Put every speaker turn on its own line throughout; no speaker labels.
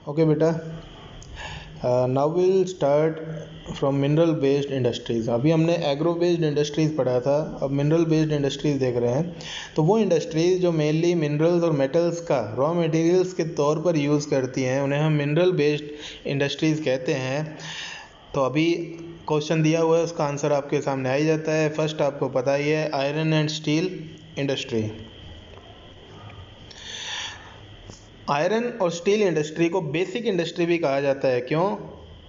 Okay बेटा, now will start from mineral based industries. अभी हमने एग्रो बेस्ड इंडस्ट्रीज़ पढ़ा था, अब मिनरल बेस्ड इंडस्ट्रीज़ देख रहे हैं। तो वो इंडस्ट्रीज़ जो मेनली मिनरल्स और मेटल्स का रॉ मटेरियल्स के तौर पर यूज़ करती हैं, उन्हें हम मिनरल बेस्ड इंडस्ट्रीज़ कहते हैं। तो अभी क्वेश्चन दिया हुआ है, उसका आंसर आपके सामने आ ही जाता है। फर्स्ट आपको पता ही है, iron and steel industry. Iron और स्टील इंडस्ट्री को बेसिक इंडस्ट्री भी कहा जाता है। क्यों?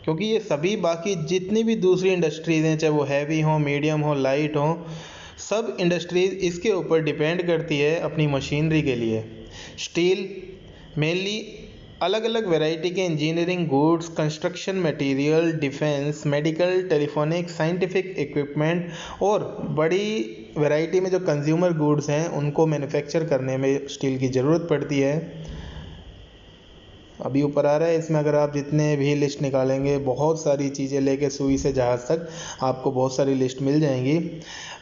क्योंकि ये सभी बाकी जितनी भी दूसरी इंडस्ट्रीज़ हैं, चाहे वो हैवी हो, मीडियम हो, लाइट हो, सब इंडस्ट्रीज़ इसके ऊपर डिपेंड करती है अपनी मशीनरी के लिए। स्टील मेनली अलग अलग वैरायटी के engineering goods, construction material, defence, medical, telephonic, scientific equipment और बड़ी वैरायटी में जो कंज्यूमर गुड्स हैं उनको मैन्युफैक्चर करने में स्टील की ज़रूरत पड़ती है। अभी ऊपर आ रहा है, इसमें अगर आप जितने भी लिस्ट निकालेंगे, बहुत सारी चीज़ें लेके सुई से जहाज़ तक आपको बहुत सारी लिस्ट मिल जाएंगी।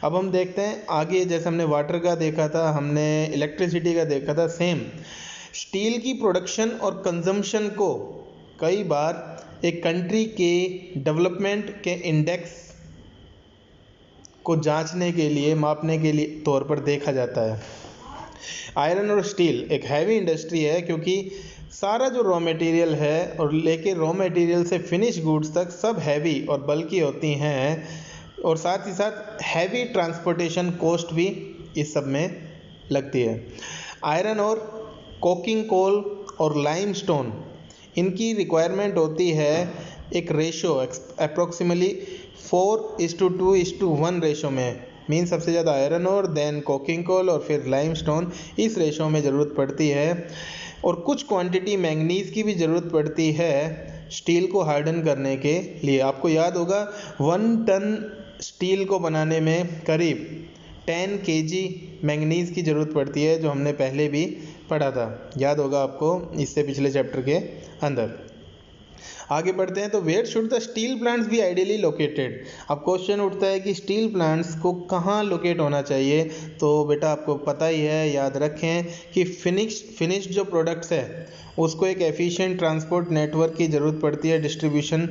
अब हम देखते हैं आगे, जैसे हमने वाटर का देखा था, हमने इलेक्ट्रिसिटी का देखा था, सेम स्टील की प्रोडक्शन और कंजम्पशन को कई बार एक कंट्री के डेवलपमेंट के इंडेक्स को जांचने के लिए, मापने के लिए तौर पर देखा जाता है। आयरन और स्टील एक हैवी इंडस्ट्री है, क्योंकि सारा जो रॉ मटेरियल है और लेके रॉ मटेरियल से फिनिश गुड्स तक सब हैवी और बल्कि होती हैं, और साथ ही साथ हैवी ट्रांसपोर्टेशन कॉस्ट भी इस सब में लगती है। आयरन और कोकिंग कोल और लाइमस्टोन, इनकी रिक्वायरमेंट होती है एक रेशो अप्रोक्सीमेटली 4:2:1 रेशो में। मीन सबसे ज़्यादा आयरन और देन कोकिंग कोल और फिर लाइमस्टोन, इस रेशो में ज़रूरत पड़ती है। और कुछ क्वांटिटी मैंगनीज़ की भी ज़रूरत पड़ती है स्टील को हार्डन करने के लिए। आपको याद होगा 1 टन स्टील को बनाने में करीब 10 kg मैंगनीज़ की ज़रूरत पड़ती है, जो हमने पहले भी पढ़ा था, याद होगा आपको, इससे पिछले चैप्टर के अंदर। आगे बढ़ते हैं, तो where should the steel plants be ideally located. अब क्वेश्चन उठता है कि स्टील प्लांट्स को कहाँ लोकेट होना चाहिए। तो बेटा आपको पता ही है, याद रखें कि फिनिश्ड जो प्रोडक्ट्स है उसको एक एफिशिएंट ट्रांसपोर्ट नेटवर्क की ज़रूरत पड़ती है डिस्ट्रीब्यूशन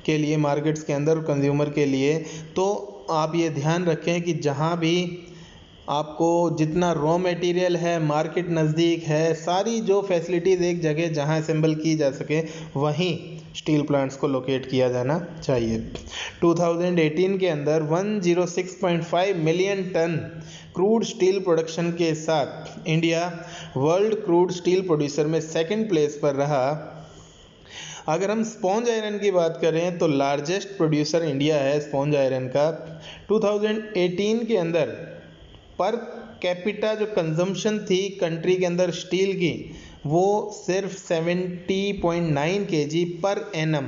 के लिए, मार्केट्स के अंदर कंज्यूमर के लिए। तो आप ये ध्यान रखें कि जहाँ भी आपको जितना रॉ मटेरियल है मार्केट नज़दीक है, सारी जो फैसिलिटीज़ एक जगह जहाँ असेंबल की जा सके, वहीं स्टील प्लांट्स को लोकेट किया जाना चाहिए। 2018 के अंदर 106.5 million ton crude steel production के साथ India world crude steel producer में सेकंड प्लेस पर रहा। अगर हम स्पॉन्ज आयरन की बात करें तो लार्जेस्ट प्रोड्यूसर इंडिया है स्पॉन्ज आयरन का। 2018 के अंदर पर कैपिटा जो कंजम्पशन थी कंट्री के अंदर स्टील की, वो सिर्फ 70.9 kg पर एनम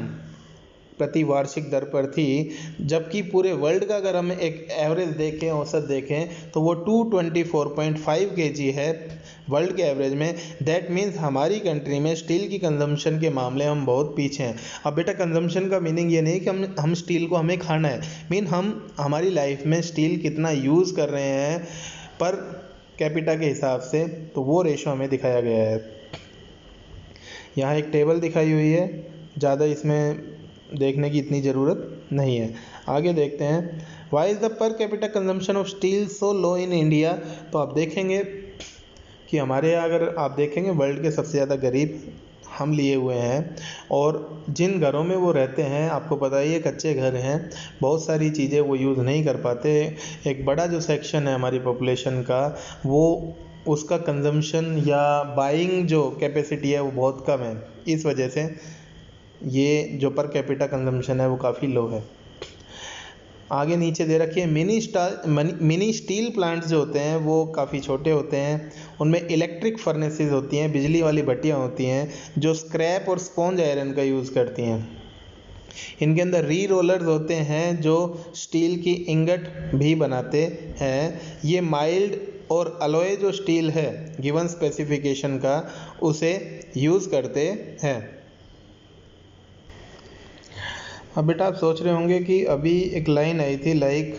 प्रति वार्षिक दर पर थी, जबकि पूरे वर्ल्ड का अगर हम एक एवरेज देखें, औसत देखें, तो वो 224.5 kg है वर्ल्ड के एवरेज में। दैट मीन्स हमारी कंट्री में स्टील की कंजम्पशन के मामले हम बहुत पीछे हैं। अब बेटा कंजम्पशन का मीनिंग ये नहीं कि हम स्टील को हमें खाना है, मीन हम हमारी लाइफ में स्टील कितना यूज़ कर रहे हैं पर कैपिटा के हिसाब से, तो वो रेशो हमें दिखाया गया है। यहाँ एक टेबल दिखाई हुई है, ज़्यादा इसमें देखने की इतनी ज़रूरत नहीं है। आगे देखते हैं, why is the per capita consumption of steel so low in India. तो आप देखेंगे कि हमारे यहाँ अगर आप देखेंगे वर्ल्ड के सबसे ज़्यादा गरीब हम लिए हुए हैं, और जिन घरों में वो रहते हैं आपको पता ही है कच्चे घर हैं, बहुत सारी चीज़ें वो यूज़ नहीं कर पाते। एक बड़ा जो सेक्शन है हमारी पॉपुलेशन का, वो उसका कंजम्पशन या बाइंग जो कैपेसिटी है वो बहुत कम है। इस वजह से ये जो पर कैपिटा कंजम्पशन है वो काफ़ी लो है। आगे नीचे दे रखी है, मिनी स्टील प्लांट्स जो होते हैं वो काफ़ी छोटे होते हैं, उनमें इलेक्ट्रिक फर्नेसेस होती हैं, बिजली वाली भट्टियाँ होती हैं जो स्क्रैप और स्पॉन्ज आयरन का यूज़ करती हैं। इनके अंदर री रोलर्स होते हैं जो स्टील की इंगट भी बनाते हैं। ये माइल्ड और अलॉय जो स्टील है गिवन स्पेसिफिकेशन का, उसे यूज़ करते हैं। अब बेटा आप सोच रहे होंगे कि अभी एक लाइन आई थी like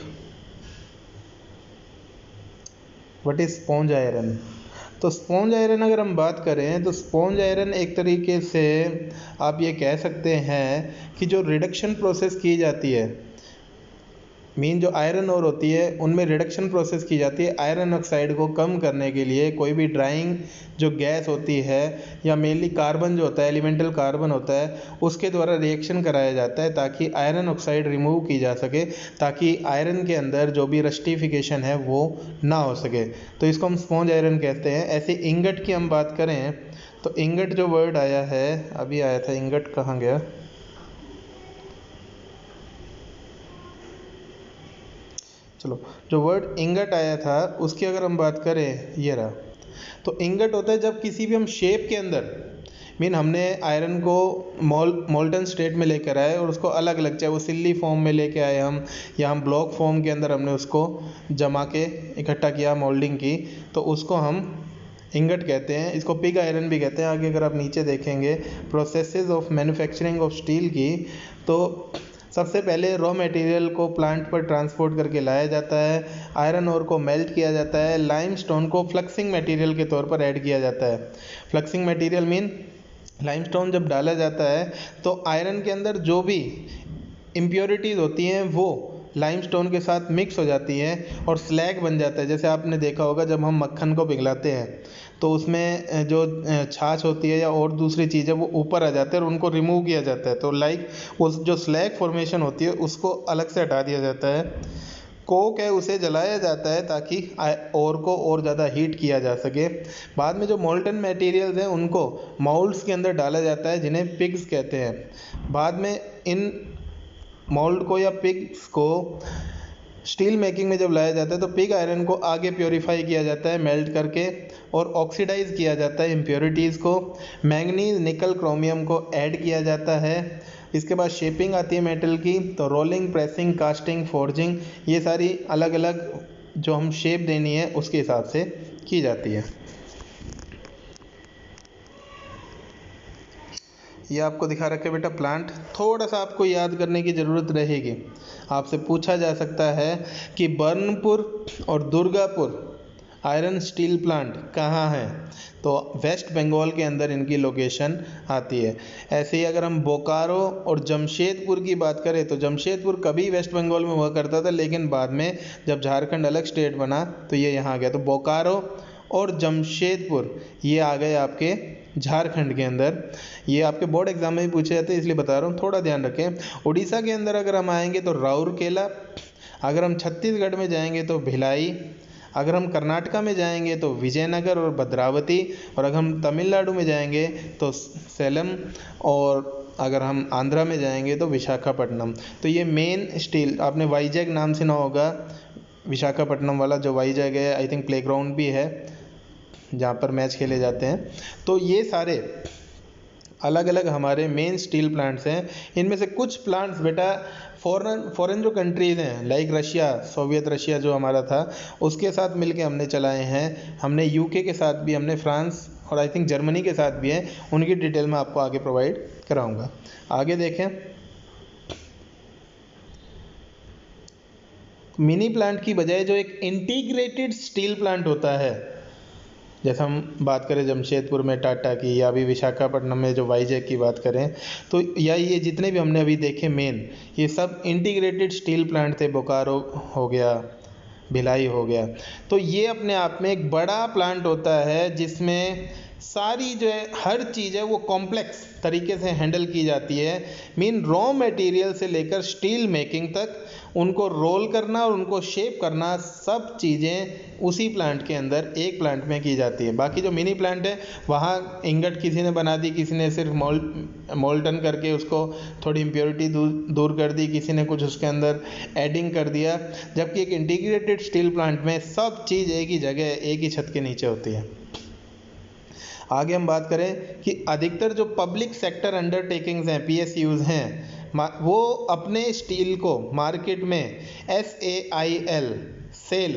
what is sponge iron. तो स्पॉन्ज आयरन अगर हम बात करें तो स्पॉन्ज आयरन एक तरीके से आप ये कह सकते हैं कि जो रिडक्शन प्रोसेस की जाती है, जो आयरन ओर होती है उनमें रिडक्शन प्रोसेस की जाती है आयरन ऑक्साइड को कम करने के लिए। कोई भी ड्राइंग जो गैस होती है या मेनली कार्बन जो होता है, एलिमेंटल कार्बन होता है, उसके द्वारा रिएक्शन कराया जाता है ताकि आयरन ऑक्साइड रिमूव की जा सके, ताकि आयरन के अंदर जो भी रस्टिफिकेशन है वो ना हो सके। तो इसको हम स्पॉन्ज आयरन कहते हैं। ऐसे इंगट की हम बात करें तो इंगट जो वर्ड आया है, अभी आया था, इंगट कहाँ गया, चलो, जो वर्ड इंगट आया था उसकी अगर हम बात करें, ये रहा। तो इंगट होता है जब किसी भी हम शेप के अंदर, हमने आयरन को मोल्टन स्टेट में लेकर आए और उसको अलग अलग, चाहे वो सिल्ली फॉर्म में लेके आए हम या हम ब्लॉक फॉर्म के अंदर हमने उसको जमा के इकट्ठा किया, मोल्डिंग की, तो उसको हम इंगट कहते हैं। इसको पिग आयरन भी कहते हैं। आगे अगर आप नीचे देखेंगे processes of manufacturing of steel की, तो सबसे पहले रॉ मटेरियल को प्लांट पर ट्रांसपोर्ट करके लाया जाता है, आयरन ओर को मेल्ट किया जाता है, लाइमस्टोन को फ्लक्सिंग मटेरियल के तौर पर ऐड किया जाता है। फ्लक्सिंग मटेरियल लाइमस्टोन जब डाला जाता है तो आयरन के अंदर जो भी इम्प्योरिटीज़ होती हैं वो लाइमस्टोन के साथ मिक्स हो जाती है और स्लैग बन जाता है। जैसे आपने देखा होगा जब हम मक्खन को पिघलाते हैं तो उसमें जो छाछ होती है या और दूसरी चीज़ें वो ऊपर आ जाते हैं और उनको रिमूव किया जाता है, तो लाइक उस जो स्लैग फॉर्मेशन होती है उसको अलग से हटा दिया जाता है। कोक है उसे जलाया जाता है ताकि और को और ज़्यादा हीट किया जा सके। बाद में जो मोल्टन मटेरियल्स हैं उनको मोल्ड्स के अंदर डाला जाता है जिन्हें पिग्स कहते हैं। बाद में इन मोल्ड को या पिग्स को स्टील मेकिंग में जब लाया जाता है तो पिग आयरन को आगे प्योरीफाई किया जाता है मेल्ट करके और ऑक्सीडाइज किया जाता है इम्प्योरिटीज़ को। मैंगनीज, निकल, क्रोमियम को ऐड किया जाता है। इसके बाद शेपिंग आती है मेटल की, तो रोलिंग, प्रेसिंग, कास्टिंग, फोर्जिंग, ये सारी अलग अलग जो हम शेप देनी है उसके हिसाब से की जाती है। ये आपको दिखा रखे बेटा प्लांट, थोड़ा सा आपको याद करने की ज़रूरत रहेगी। आपसे पूछा जा सकता है कि बर्नपुर और दुर्गापुर आयरन स्टील प्लांट कहाँ है, तो वेस्ट बंगाल के अंदर इनकी लोकेशन आती है। ऐसे ही अगर हम बोकारो और जमशेदपुर की बात करें तो जमशेदपुर कभी वेस्ट बंगाल में हुआ करता था, लेकिन बाद में जब झारखंड अलग स्टेट बना तो ये यहाँ आ गया। तो बोकारो और जमशेदपुर ये आ गए आपके झारखंड के अंदर। ये आपके बोर्ड एग्जाम में भी पूछे जाते हैं इसलिए बता रहा हूँ, थोड़ा ध्यान रखें। उड़ीसा के अंदर अगर हम आएंगे तो राउरकेला, अगर हम छत्तीसगढ़ में जाएंगे तो भिलाई, अगर हम कर्नाटका में जाएंगे तो विजयनगर और भद्रावती, और अगर हम तमिलनाडु में जाएंगे तो सेलम, और अगर हम आंध्रा में जाएंगे तो विशाखापट्टनम। तो ये मेन स्टील, आपने वाईजैग नाम सुना होगा, विशाखापट्टनम वाला जो वाईजैग है, आई थिंक प्लेग्राउंड भी है जहाँ पर मैच खेले जाते हैं। तो ये सारे अलग अलग हमारे मेन स्टील प्लांट्स हैं। इनमें से कुछ प्लांट्स बेटा फॉरेन जो कंट्रीज़ हैं, लाइक रशिया, सोवियत रशिया जो हमारा था, उसके साथ मिलके हमने चलाए हैं। हमने यूके के साथ भी, हमने फ्रांस और आई थिंक जर्मनी के साथ भी हैं। उनकी डिटेल मैं आपको आगे प्रोवाइड कराऊंगा। आगे देखें, मिनी प्लांट की बजाय जो एक इंटीग्रेटेड स्टील प्लांट होता है, जैसे हम बात करें जमशेदपुर में टाटा की, या अभी विशाखापट्टनम में जो वाईजैग की बात करें, तो या ये जितने भी हमने अभी देखे मेन, ये सब इंटीग्रेटेड स्टील प्लांट थे। बोकारो हो गया, भिलाई हो गया। तो ये अपने आप में एक बड़ा प्लांट होता है जिसमें सारी जो है हर चीज़ है वो कॉम्प्लेक्स तरीके से हैंडल की जाती है। रॉ मटेरियल से लेकर स्टील मेकिंग तक उनको रोल करना और उनको शेप करना, सब चीज़ें उसी प्लांट के अंदर एक प्लांट में की जाती है। बाकी जो मिनी प्लांट है वहाँ इंगट किसी ने बना दी, किसी ने सिर्फ मोल्टन करके उसको थोड़ी इम्प्योरिटी दूर कर दी, किसी ने कुछ उसके अंदर एडिंग कर दिया। जबकि एक इंटीग्रेटेड स्टील प्लांट में सब चीज़ एक ही जगह, एक ही छत के नीचे होती है। आगे हम बात करें कि अधिकतर जो पब्लिक सेक्टर अंडरटेकिंग्स हैं, PSUs हैं, वो अपने स्टील को मार्केट में SAIL, SAIL,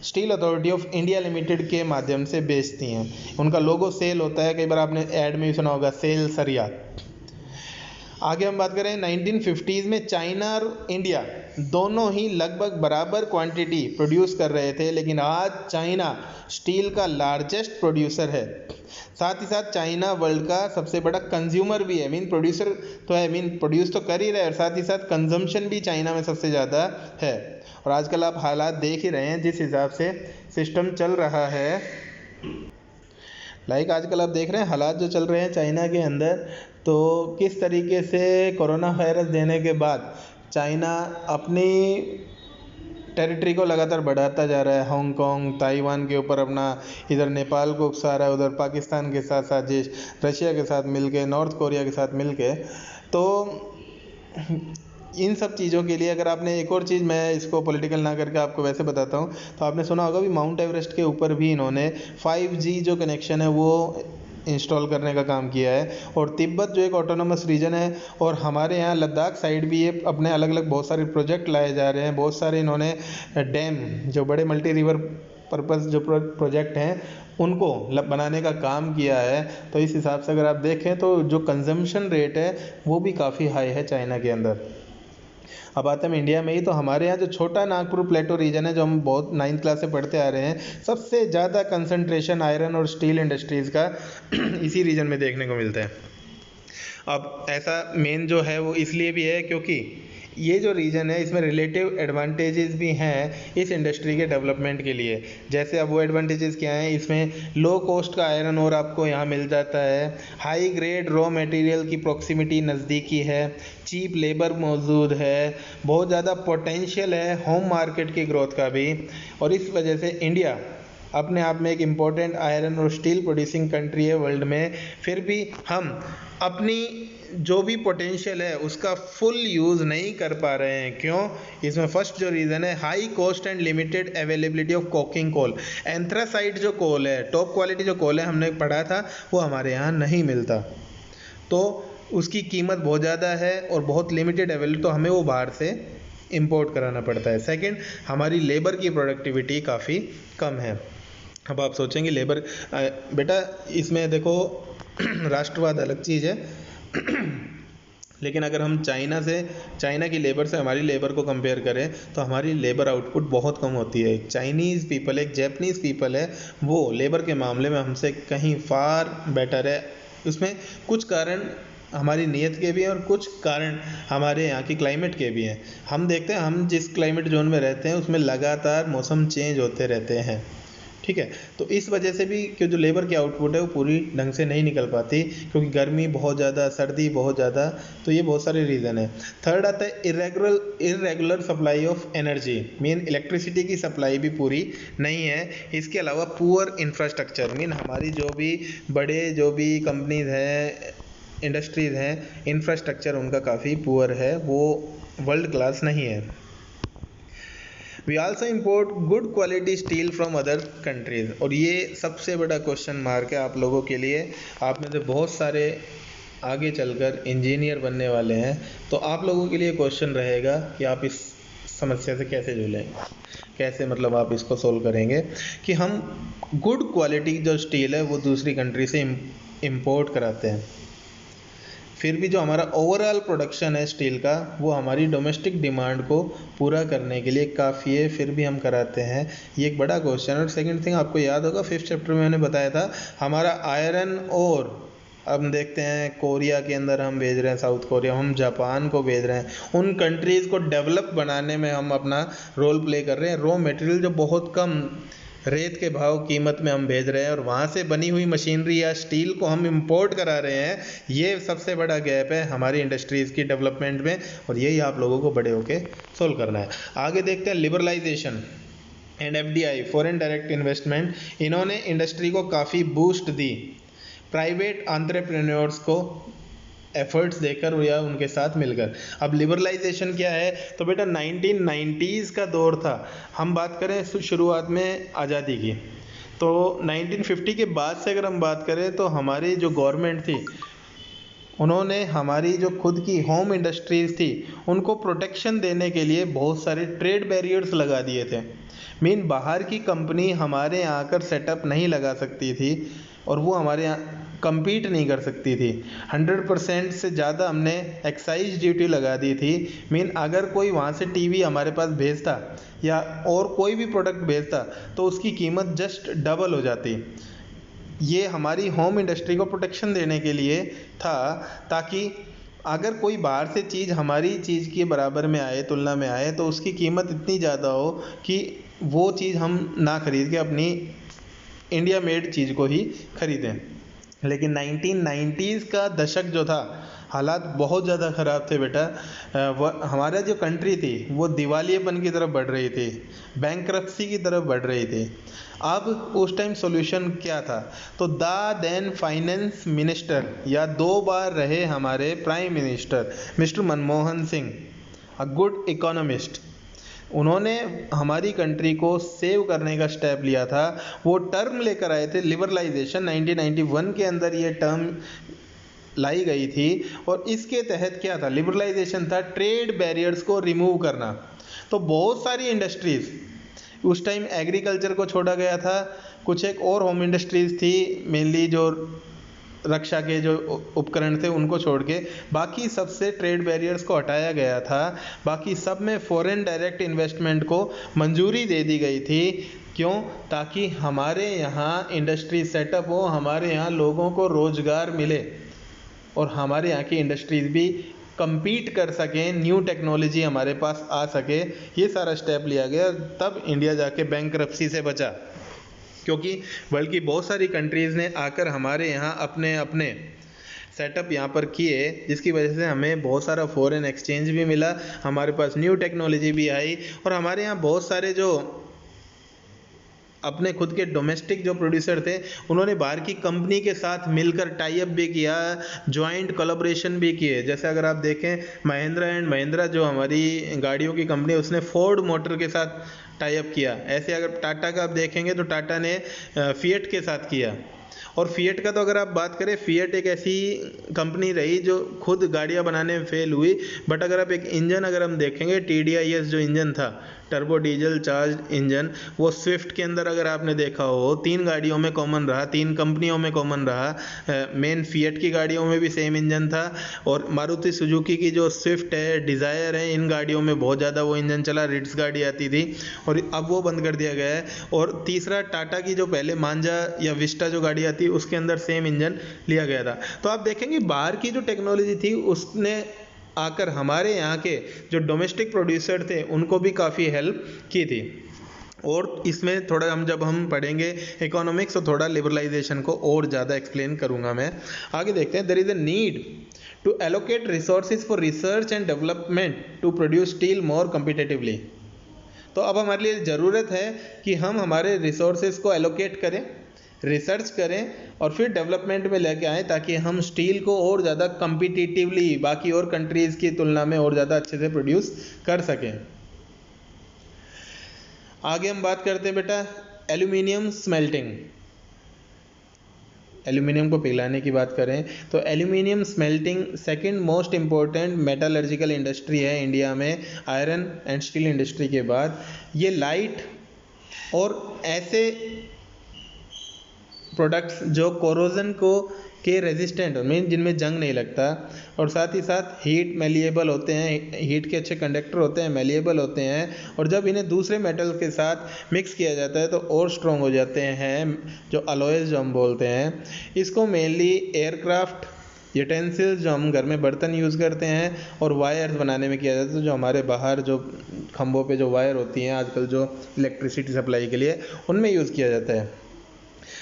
Steel Authority of India Limited के माध्यम से बेचती हैं। उनका लोगो सेल होता है, कई बार आपने ऐड में भी सुना होगा, सेल सरिया। आगे हम बात करें 1950s में चाइना और इंडिया दोनों ही लगभग बराबर क्वांटिटी प्रोड्यूस कर रहे थे, लेकिन आज चाइना स्टील का लार्जेस्ट प्रोड्यूसर है। साथ ही साथ चाइना वर्ल्ड का सबसे बड़ा कंज्यूमर भी है, मीन प्रोड्यूसर तो है, मीन प्रोड्यूस तो कर ही रहा है, और साथ ही साथ कंजम्पशन भी चाइना में सबसे ज़्यादा है। और आजकल आप हालात देख ही रहे हैं जिस हिसाब से सिस्टम चल रहा है, आजकल आप देख रहे हैं हालात जो चल रहे हैं चाइना के अंदर, तो किस तरीके से कोरोना वायरस देने के बाद चाइना अपनी टेरिटरी को लगातार बढ़ाता जा रहा है। हांगकांग, ताइवान के ऊपर अपना, इधर नेपाल को उकसा रहा है, उधर पाकिस्तान के साथ साजिश, रशिया के साथ मिलके, नॉर्थ कोरिया के साथ मिलके। तो इन सब चीज़ों के लिए अगर आपने एक और चीज़, मैं इसको पॉलिटिकल ना करके आपको वैसे बताता हूँ, तो आपने सुना होगा भी माउंट एवरेस्ट के ऊपर भी इन्होंने 5G जो कनेक्शन है वो इंस्टॉल करने का काम किया है। और तिब्बत जो एक ऑटोनोमस रीजन है, और हमारे यहाँ लद्दाख साइड भी ये अपने अलग अलग बहुत सारे प्रोजेक्ट लाए जा रहे हैं। बहुत सारे इन्होंने डैम, जो बड़े मल्टी रिवर पर्पस जो प्रोजेक्ट हैं, उनको बनाने का काम किया है। तो इस हिसाब से अगर आप देखें तो जो कंजम्पशन रेट है वो भी काफ़ी हाई है चाइना के अंदर। अब आते हैं इंडिया में ही, तो हमारे यहाँ जो छोटा नागपुर प्लेटो रीजन है, जो हम बहुत 9th क्लास से पढ़ते आ रहे हैं, सबसे ज़्यादा कंसंट्रेशन आयरन और स्टील इंडस्ट्रीज़ का इसी रीजन में देखने को मिलता है। अब ऐसा मेन जो है वो इसलिए भी है क्योंकि ये जो रीजन है इसमें रिलेटिव एडवांटेजेस भी हैं इस इंडस्ट्री के डेवलपमेंट के लिए। जैसे अब वो एडवांटेजेस क्या हैं, इसमें लो कॉस्ट का आयरन और आपको यहाँ मिल जाता है, हाई ग्रेड रॉ मटेरियल की प्रॉक्सिमिटी नज़दीकी है, चीप लेबर मौजूद है, बहुत ज़्यादा पोटेंशियल है होम मार्केट की ग्रोथ का भी। और इस वजह से इंडिया अपने आप में एक इम्पॉर्टेंट आयरन और स्टील प्रोड्यूसिंग कंट्री है वर्ल्ड में। फिर भी हम अपनी जो भी पोटेंशियल है उसका फुल यूज़ नहीं कर पा रहे हैं। क्यों? इसमें फर्स्ट जो रीज़न है, high cost and limited availability of coking coal. Anthracite जो कोल है, टॉप क्वालिटी जो कोल है, हमने पढ़ा था, वो हमारे यहाँ नहीं मिलता, तो उसकी कीमत बहुत ज़्यादा है और बहुत लिमिटेड अवेलेबल, तो हमें वो बाहर से इंपोर्ट कराना पड़ता है। सेकंड, हमारी लेबर की प्रोडक्टिविटी काफ़ी कम है। अब आप सोचेंगे लेबर, बेटा इसमें देखो राष्ट्रवाद अलग चीज़ है लेकिन अगर हम चाइना की लेबर से हमारी लेबर को कंपेयर करें तो हमारी लेबर आउटपुट बहुत कम होती है। चाइनीज़ पीपल, एक जैपनीज़ पीपल है, वो लेबर के मामले में हमसे कहीं फार बेटर है। उसमें कुछ कारण हमारी नीयत के भी हैं और कुछ कारण हमारे यहाँ की क्लाइमेट के भी हैं। हम देखते हैं, हम जिस क्लाइमेट जोन में रहते हैं उसमें लगातार मौसम चेंज होते रहते हैं, ठीक है। तो इस वजह से भी कि जो लेबर की आउटपुट है वो पूरी ढंग से नहीं निकल पाती, क्योंकि गर्मी बहुत ज़्यादा, सर्दी बहुत ज़्यादा, तो ये बहुत सारे रीज़न है। थर्ड आता है irregular supply of energy, mean electricity की सप्लाई भी पूरी नहीं है। इसके अलावा पुअर इंफ्रास्ट्रक्चर, मीन हमारी जो भी कंपनीज हैं, इंडस्ट्रीज़ हैं, इंफ्रास्ट्रक्चर उनका काफ़ी पुअर है, वो वर्ल्ड क्लास नहीं है। We also import good quality steel from other countries, और ये सबसे बड़ा क्वेश्चन मार्क है आप लोगों के लिए। आप में से बहुत सारे आगे चलकर इंजीनियर बनने वाले हैं, तो आप लोगों के लिए क्वेश्चन रहेगा कि आप इस समस्या से कैसे जुड़ेंगे, कैसे मतलब आप इसको सोल्व करेंगे कि हम गुड क्वालिटी जो स्टील है वो दूसरी कंट्री से इम्पोर्ट कराते हैं, फिर भी जो हमारा ओवरऑल प्रोडक्शन है स्टील का वो हमारी डोमेस्टिक डिमांड को पूरा करने के लिए काफ़ी है, फिर भी हम कराते हैं। ये एक बड़ा क्वेश्चन है। और सेकंड थिंग, आपको याद होगा 5th चैप्टर में मैंने बताया था, हमारा आयरन और अब देखते हैं कोरिया के अंदर हम भेज रहे हैं, साउथ कोरिया, हम जापान को भेज रहे हैं, उन कंट्रीज़ को डेवलप बनाने में हम अपना रोल प्ले कर रहे हैं। रॉ मटेरियल जो बहुत कम रेत के भाव कीमत में हम भेज रहे हैं और वहाँ से बनी हुई मशीनरी या स्टील को हम इंपोर्ट करा रहे हैं। ये सबसे बड़ा गैप है हमारी इंडस्ट्रीज़ की डेवलपमेंट में, और यही आप लोगों को बड़े होके सोल्व करना है। आगे देखते हैं liberalisation and FDI, foreign direct investment. इन्होंने इंडस्ट्री को काफ़ी बूस्ट दी, प्राइवेट एंटरप्रेन्योर्स को एफर्ट्स देकर या उनके साथ मिलकर। अब लिबरलाइजेशन क्या है, तो बेटा 1990s का दौर था। हम बात करें शुरुआत में आज़ादी की, तो 1950 के बाद से अगर हम बात करें तो हमारी जो गवर्नमेंट थी उन्होंने हमारी जो खुद की होम इंडस्ट्रीज़ थी उनको प्रोटेक्शन देने के लिए बहुत सारे ट्रेड बैरियर्स लगा दिए थे। मीन बाहर की कंपनी हमारे यहाँ आकर सेटअप नहीं लगा सकती थी, और वो हमारे यहाँ compete नहीं कर सकती थी। 100% से ज़्यादा हमने एक्साइज ड्यूटी लगा दी थी। मीन अगर कोई वहाँ से टीवी हमारे पास भेजता या और कोई भी प्रोडक्ट भेजता तो उसकी कीमत जस्ट डबल हो जाती। ये हमारी होम इंडस्ट्री को प्रोटेक्शन देने के लिए था, ताकि अगर कोई बाहर से चीज़ हमारी चीज़ के बराबर में आए, तुलना में आए, तो उसकी कीमत इतनी ज़्यादा हो कि वो चीज़ हम ना खरीद के अपनी इंडिया मेड चीज़ को ही खरीदें। लेकिन 1990s का दशक जो था, हालात बहुत ज़्यादा ख़राब थे बेटा। हमारा जो कंट्री थी वो दिवालियेपन की तरफ बढ़ रही थी, बैंकरप्सी की तरफ बढ़ रही थी। अब उस टाइम सॉल्यूशन क्या था? तो देन फाइनेंस मिनिस्टर या 2 बार रहे हमारे prime minister mister Manmohan Singh, a good economist, उन्होंने हमारी कंट्री को सेव करने का स्टेप लिया था। वो टर्म लेकर आए थे लिबरलाइजेशन, 1991 के अंदर ये टर्म लाई गई थी। और इसके तहत क्या था? लिबरलाइजेशन था ट्रेड बैरियर्स को रिमूव करना। तो बहुत सारी इंडस्ट्रीज़, उस टाइम एग्रीकल्चर को छोड़ा गया था, कुछ एक और होम इंडस्ट्रीज़ थी, मेनली जो रक्षा के जो उपकरण थे उनको छोड़ के बाकी सबसे ट्रेड बैरियर्स को हटाया गया था। बाकी सब में फॉरेन डायरेक्ट इन्वेस्टमेंट को मंजूरी दे दी गई थी। क्यों? ताकि हमारे यहाँ इंडस्ट्री सेटअप हो, हमारे यहाँ लोगों को रोज़गार मिले और हमारे यहाँ की इंडस्ट्रीज़ भी compete कर सकें, न्यू टेक्नोलॉजी हमारे पास आ सके। ये सारा स्टेप लिया गया, तब इंडिया जाके बैंकरप्सी से बचा। क्योंकि बल्कि बहुत सारी कंट्रीज़ ने आकर हमारे यहाँ अपने अपने सेटअप यहाँ पर किए, जिसकी वजह से हमें बहुत सारा फॉरेन एक्सचेंज भी मिला, हमारे पास न्यू टेक्नोलॉजी भी आई। और हमारे यहाँ बहुत सारे जो अपने खुद के डोमेस्टिक जो प्रोड्यूसर थे, उन्होंने बाहर की कंपनी के साथ मिलकर टाई अप भी किया, जॉइंट कोलैबोरेशन भी किए। जैसे अगर आप देखें, महिंद्रा एंड महिंद्रा जो हमारी गाड़ियों की कंपनी है, उसने फोर्ड मोटर के साथ टाई अप किया। ऐसे अगर टाटा का आप देखेंगे तो टाटा ने फिएट के साथ किया। और फिएट का तो अगर आप बात करें, फिएट एक ऐसी कंपनी रही जो खुद गाड़ियाँ बनाने में फेल हुई, बट अगर आप एक इंजन अगर हम देखेंगे, TDIS जो इंजन था, टर्बो डीजल चार्ज इंजन, वो स्विफ्ट के अंदर अगर आपने देखा हो, 3 गाड़ियों में कॉमन रहा, 3 कंपनियों में कॉमन रहा। मेन फिएट की गाड़ियों में भी सेम इंजन था, और मारुति सुजुकी की जो स्विफ्ट है, डिज़ायर है, इन गाड़ियों में बहुत ज़्यादा वो इंजन चला। रिट्स गाड़ी आती थी और अब वो बंद कर दिया गया है। और तीसरा, टाटा की जो पहले मांजा या विस्टा जो गाड़ी आती, उसके अंदर सेम इंजन लिया गया था। तो आप देखेंगे बाहर की जो टेक्नोलॉजी थी, उसने आकर हमारे यहाँ के जो डोमेस्टिक प्रोड्यूसर थे उनको भी काफ़ी हेल्प की थी। और इसमें थोड़ा जब हम पढ़ेंगे इकोनॉमिक्स, तो थोड़ा लिबरलाइजेशन को और ज़्यादा एक्सप्लेन करूँगा मैं। आगे देखते हैं। There is a need to allocate resources for research and development to produce steel more competitively. तो अब हमारे लिए ज़रूरत है कि हम हमारे रिसोर्सेज को एलोकेट करें, रिसर्च करें और फिर डेवलपमेंट में लेके आएँ, ताकि हम स्टील को और ज़्यादा कम्पिटिटिवली बाकी और कंट्रीज़ की तुलना में और ज़्यादा अच्छे से प्रोड्यूस कर सकें। आगे हम बात करते हैं बेटा एल्यूमिनियम स्मेल्टिंग। एल्यूमिनियम को पिघलाने की बात करें तो aluminium smelting second most important metallurgical industry है इंडिया में, आयरन एंड स्टील इंडस्ट्री के बाद। ये लाइट और ऐसे प्रोडक्ट्स जो कोरोजन को के रेजिस्टेंट मीन जिनमें जंग नहीं लगता, और साथ ही साथ हीट मेलिएबल होते हैं, हीट के अच्छे कंडक्टर होते हैं, मेलिएबल होते हैं, और जब इन्हें दूसरे मेटल के साथ मिक्स किया जाता है तो और स्ट्रॉन्ग हो जाते हैं, जो अलॉयज जो हम बोलते हैं। इसको मेनली एयरक्राफ्ट यूटेंसिल्स जो हम घर में बर्तन यूज़ करते हैं और वायर्स बनाने में किया जाता है। तो जो हमारे बाहर जो खंभों पे जो वायर होती हैं आजकल जो इलेक्ट्रिसिटी सप्लाई के लिए, उनमें यूज़ किया जाता है।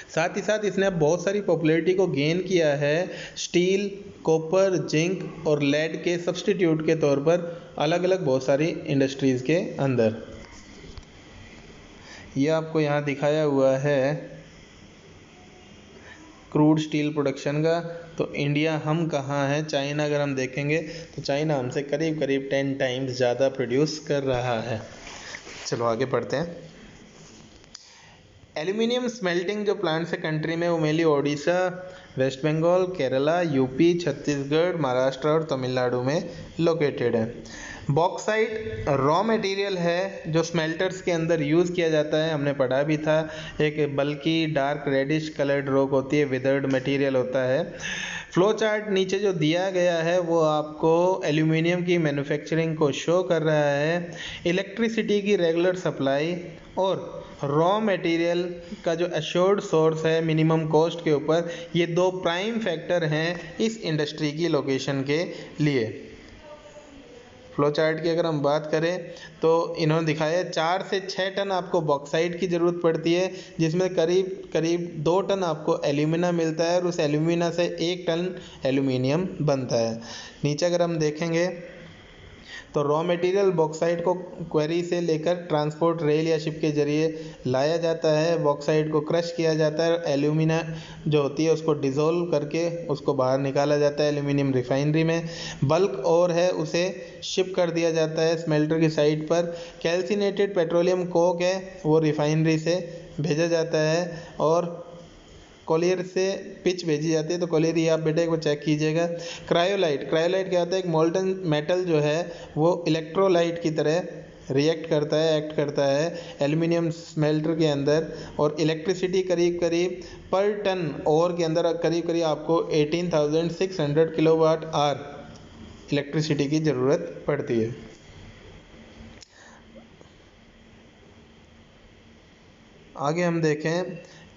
साथ ही साथ इसने अब बहुत सारी पॉपुलैरिटी को गेन किया है स्टील, कॉपर, जिंक और लेड के सब्स्टिट्यूट के तौर पर अलग अलग बहुत सारी इंडस्ट्रीज़ के अंदर। यह आपको यहाँ दिखाया हुआ है क्रूड स्टील प्रोडक्शन का। तो इंडिया हम कहाँ हैं? चाइना अगर हम देखेंगे तो चाइना हमसे करीब करीब 10 टाइम्स ज़्यादा प्रोड्यूस कर रहा है। चलो आगे पढ़ते हैं। एल्यूमिनियम स्मेल्टिंग जो प्लांट्स है कंट्री में, वो मेनली ओडिशा, वेस्ट बंगाल, केरला, यूपी, छत्तीसगढ़, महाराष्ट्र और तमिलनाडु में लोकेटेड है। बॉक्साइट रॉ मटेरियल है जो स्मेल्टर्स के अंदर यूज़ किया जाता है, हमने पढ़ा भी था। एक बल्कि डार्क रेडिश कलर्ड रॉक होती है, विदर्ड मटेरियल होता है। फ्लो चार्ट नीचे जो दिया गया है वो आपको एल्यूमिनियम की मैन्युफैक्चरिंग को शो कर रहा है। इलेक्ट्रिसिटी की रेगुलर सप्लाई और रॉ मटेरियल का जो एश्योर्ड सोर्स है मिनिमम कॉस्ट के ऊपर, ये दो प्राइम फैक्टर हैं इस इंडस्ट्री की लोकेशन के लिए। फ्लो चार्ट की अगर हम बात करें तो इन्होंने दिखाया 4 से 6 टन आपको बॉक्साइट की ज़रूरत पड़ती है, जिसमें करीब करीब 2 टन आपको एल्यूमिना मिलता है और उस एल्यूमिना से 1 टन एल्यूमिनियम बनता है। नीचे अगर हम देखेंगे तो रॉ मटेरियल बॉक्साइट को क्वेरी से लेकर ट्रांसपोर्ट रेल या शिप के जरिए लाया जाता है। बॉक्साइट को क्रश किया जाता है, एल्यूमिना जो होती है उसको डिज़ोल्व करके उसको बाहर निकाला जाता है एल्यूमिनियम रिफाइनरी में। बल्क और है उसे शिप कर दिया जाता है स्मेल्टर की साइट पर। कैल्सिनेटेड पेट्रोलियम कोक है वो रिफाइनरी से भेजा जाता है और कॉलियर से पिच भेजी जाती है। तो कॉलियर ये आप बेटा एक बार चेक कीजिएगा। क्रायोलाइट क्या होता है, एक मोल्टन मेटल जो है वो इलेक्ट्रोलाइट की तरह रिएक्ट करता है, एक्ट करता है एल्यूमिनियम स्मेल्टर के अंदर। और इलेक्ट्रिसिटी करीब करीब पर टन ओर के अंदर करीब करीब आपको 18,600 किलोवाट आवर इलेक्ट्रिसिटी की ज़रूरत पड़ती है। आगे हम देखें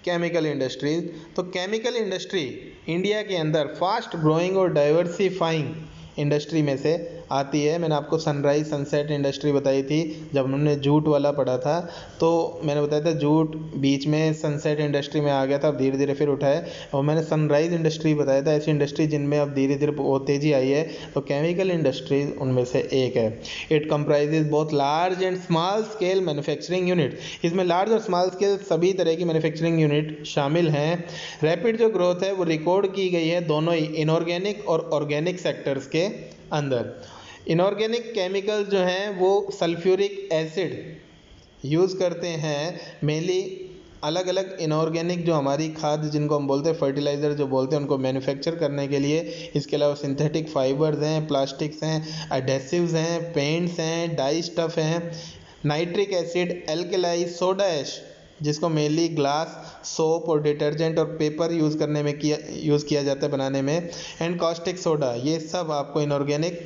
केमिकल इंडस्ट्रीज। तो केमिकल इंडस्ट्री इंडिया के अंदर फास्ट ग्रोइंग और डाइवर्सिफाइंग इंडस्ट्री में से आती है। मैंने आपको सनराइज सनसेट इंडस्ट्री बताई थी जब हमने जूट वाला पढ़ा था, तो मैंने बताया था जूट बीच में सनसेट इंडस्ट्री में आ गया था, अब धीरे धीरे फिर उठा है। और मैंने सनराइज इंडस्ट्री बताया था, ऐसी इंडस्ट्री जिनमें अब धीरे धीरे बहुत तेज़ी आई है। तो केमिकल इंडस्ट्रीज उनमें से एक है। It comprises both large and small scale manufacturing unit. इसमें लार्ज और स्मॉल स्केल सभी तरह की मैन्युफैक्चरिंग यूनिट शामिल हैं। रैपिड जो ग्रोथ है वो रिकॉर्ड की गई है दोनों ही इनऑर्गेनिक और ऑर्गेनिक सेक्टर्स के अंदर। इनऑर्गेनिक केमिकल जो हैं वो सल्फ्यूरिक एसिड यूज़ करते हैं मेनली। अलग अलग इनऑर्गेनिक जो हमारी खाद जिनको हम बोलते हैं फर्टिलाइज़र जो बोलते हैं उनको मैन्युफैक्चर करने के लिए। इसके अलावा सिंथेटिक फाइबर्स हैं, प्लास्टिक्स हैं, एडेसिव्स हैं, पेंट्स हैं, डाई स्टफ हैं, nitric acid, alkali, soda ash जिसको मेनली ग्लास, सोप और डिटर्जेंट और पेपर यूज़ करने में यूज़ किया जाता है बनाने में, एंड कॉस्टिक सोडा, ये सब आपको इनऑर्गेनिक